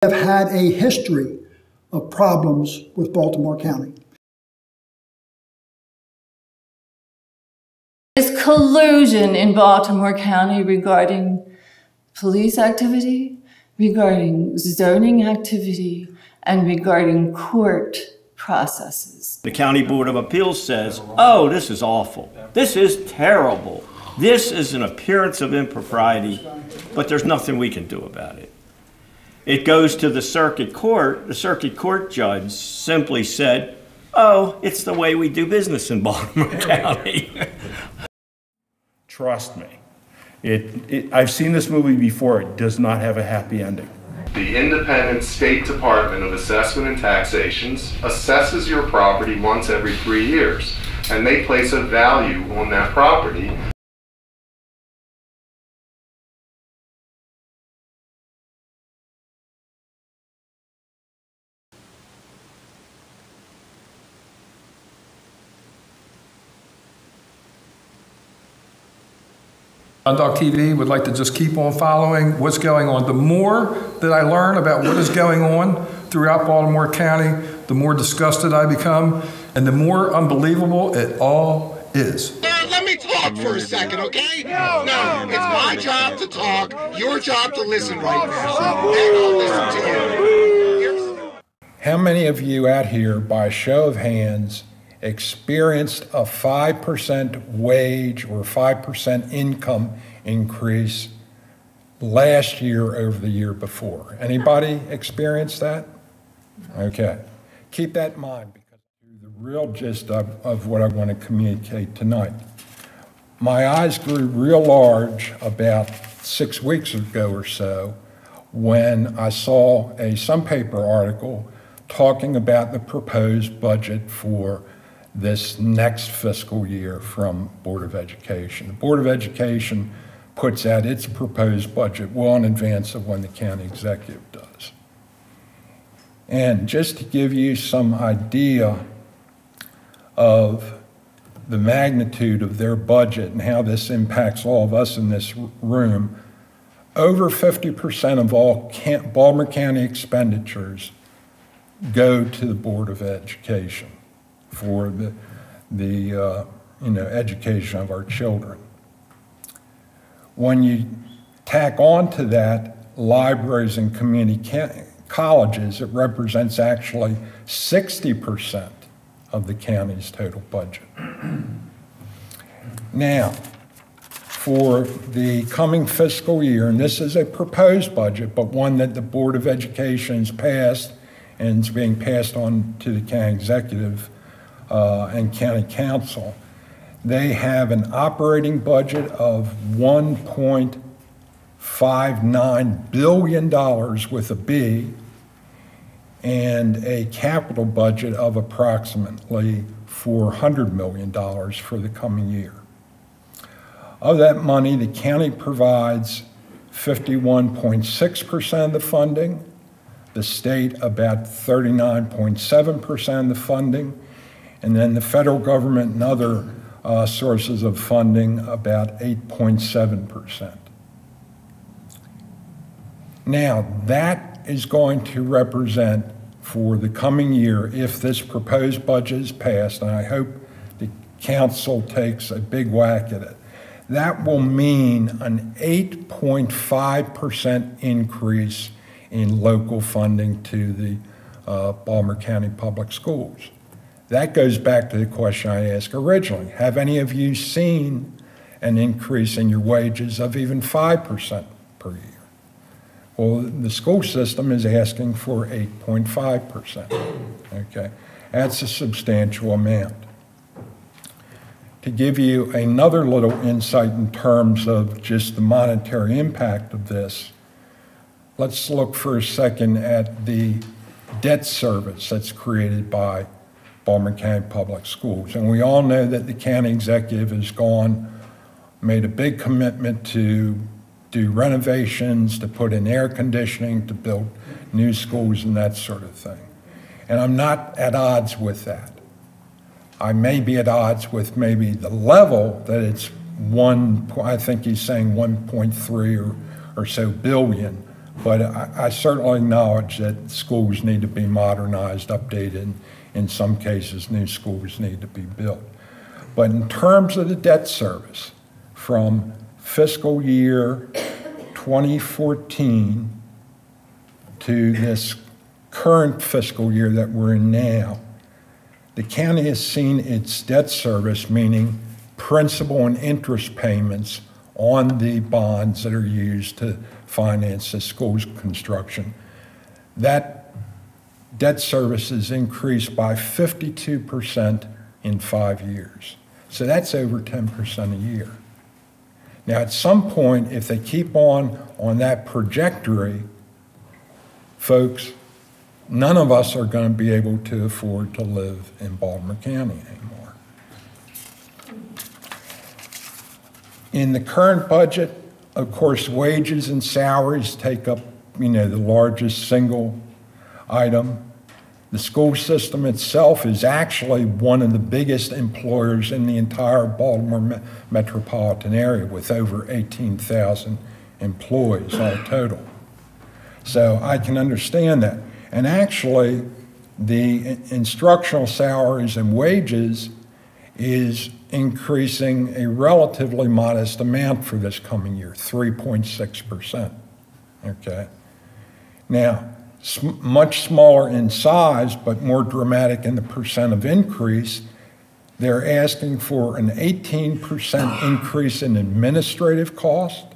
have had a history of problems with Baltimore County. There's collusion in Baltimore County regarding police activity, regarding zoning activity, and regarding court processes. The County Board of Appeals says, oh, this is awful. This is terrible. This is an appearance of impropriety, but there's nothing we can do about it. It goes to the circuit court. The circuit court judge simply said, oh, it's the way we do business in Baltimore County. Trust me. I've seen this movie before. It does not have a happy ending. The Independent State Department of Assessment and Taxation assesses your property once every 3 years, and they place a value on that property. Undoc TV would like to just keep on following what's going on. The more that I learn about what is going on throughout Baltimore County, the more disgusted I become, and the more unbelievable it all is. Let me talk for a second, okay? No, it's my job to talk, your job to listen right now. And I'll listen to you. How many of you out here, by a show of hands, experienced a 5% wage or 5% income increase last year over the year before? Anybody experienced that? Okay. Keep that in mind, because the real gist of what I want to communicate tonight. My eyes grew real large about 6 weeks ago or so when I saw a Sun Paper article talking about the proposed budget for this next fiscal year from Board of Education. The Board of Education puts out its proposed budget well in advance of when the county executive does. And just to give you some idea of the magnitude of their budget and how this impacts all of us in this room, over 50% of all Baltimore County expenditures go to the Board of Education for the education of our children. When you tack on to that libraries and community colleges, it represents actually 60% of the county's total budget. Now, for the coming fiscal year, and this is a proposed budget, but one that the Board of Education has passed and is being passed on to the county executive and county council, they have an operating budget of $1.59 billion with a B, and a capital budget of approximately $400 million for the coming year. Of that money, the county provides 51.6% of the funding, the state about 39.7% of the funding, and then the federal government and other sources of funding about 8.7%. Now, that is going to represent for the coming year, if this proposed budget is passed, and I hope the council takes a big whack at it, that will mean an 8.5% increase in local funding to the Baltimore County Public Schools. That goes back to the question I asked originally. Have any of you seen an increase in your wages of even 5% per year? Well, the school system is asking for 8.5%. Okay, that's a substantial amount. To give you another little insight in terms of just the monetary impact of this, let's look for a second at the debt service that's created by Baltimore County Public Schools. And we all know that the county executive has made a big commitment to do renovations, to put in air conditioning, to build new schools and that sort of thing. And I'm not at odds with that. I may be at odds with maybe the level that it's I think he's saying 1.3 or so billion But I certainly acknowledge that schools need to be modernized, updated. In some cases, new schools need to be built. But in terms of the debt service, from fiscal year 2014 to this current fiscal year that we're in now, the county has seen its debt service, meaning principal and interest payments on the bonds that are used to finance the school's construction. That debt service has increased by 52% in 5 years. So that's over 10% a year. Now, at some point, if they keep on that trajectory, folks, none of us are going to be able to afford to live in Baltimore County anymore. In the current budget, of course, wages and salaries take up, the largest single item. The school system itself is actually one of the biggest employers in the entire Baltimore metropolitan area, with over 18,000 employees all total. So I can understand that. And actually, the instructional salaries and wages is increasing a relatively modest amount for this coming year, 3.6%, okay? Now, much smaller in size, but more dramatic in the percent of increase, they're asking for an 18% increase in administrative cost.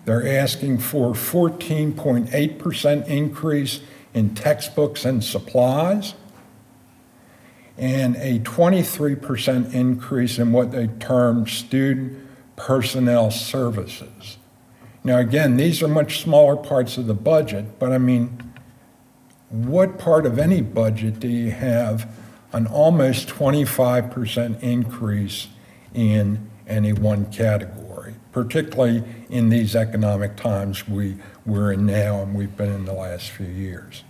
They're asking for 14.8% increase in textbooks and supplies, and a 23% increase in what they term student personnel services. Now again, these are much smaller parts of the budget, but I mean, what part of any budget do you have an almost 25% increase in any one category, particularly in these economic times we're in now and we've been in the last few years?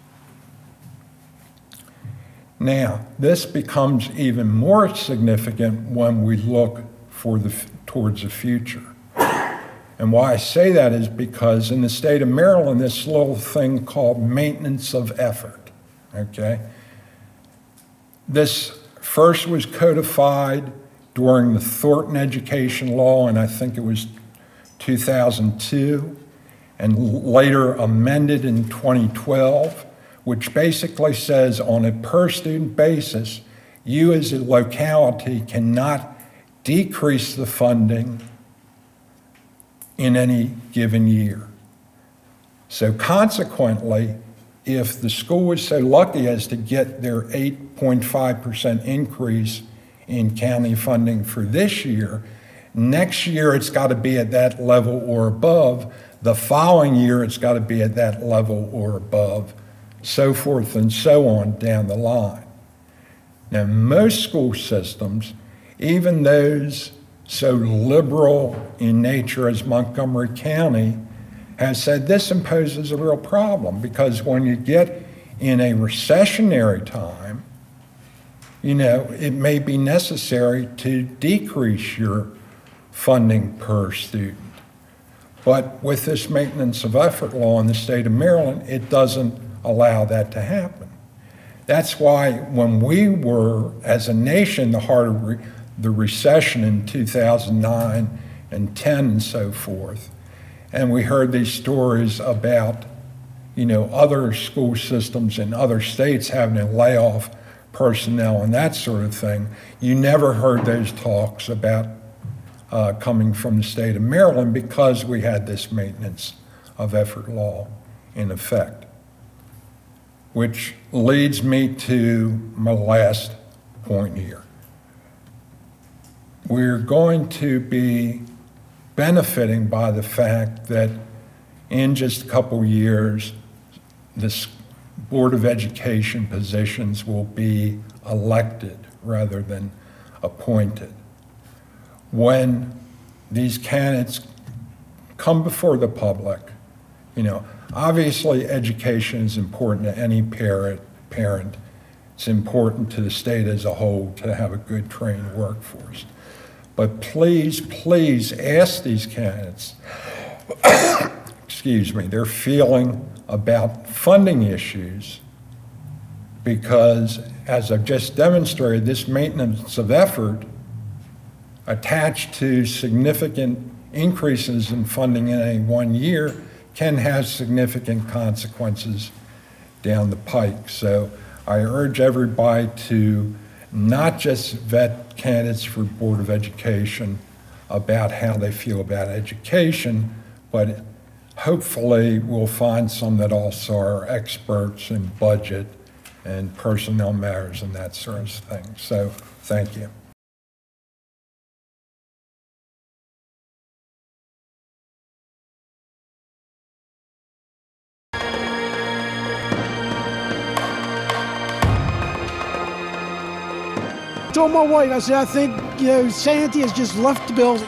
Now, this becomes even more significant when we look towards the future. And why I say that is because in the state of Maryland, this little thing called maintenance of effort, okay? This first was codified during the Thornton Education Law, and I think it was 2002, and later amended in 2012, which basically says on a per student basis, you as a locality cannot decrease the funding in any given year. So consequently, if the school was so lucky as to get their 8.5% increase in county funding for this year, next year it's got to be at that level or above. The following year it's got to be at that level or above, so forth and so on down the line. Now, most school systems, even those so liberal in nature as Montgomery County, has said this imposes a real problem, because when you get in a recessionary time, it may be necessary to decrease your funding per student. But with this maintenance of effort law in the state of Maryland, it doesn't allow that to happen. That's why when we were, as a nation, the heart of the recession in 2009 and 10 and so forth, and we heard these stories about, other school systems in other states having to lay off personnel and that sort of thing, you never heard those talks about coming from the state of Maryland, because we had this maintenance of effort law in effect. Which leads me to my last point here. We're going to be benefiting by the fact that in just a couple years, this Board of Education positions will be elected rather than appointed. When these candidates come before the public, obviously education is important to any parent. It's important to the state as a whole to have a good trained workforce. But please, please ask these candidates, their feeling about funding issues, because as I've just demonstrated, this maintenance of effort attached to significant increases in funding in any one year can have significant consequences down the pike. So I urge everybody to not just vet candidates for Board of Education about how they feel about education, but hopefully we'll find some that also are experts in budget and personnel matters and that sort of thing. So thank you. I told my wife, I said, I think, Sandy has just left the building.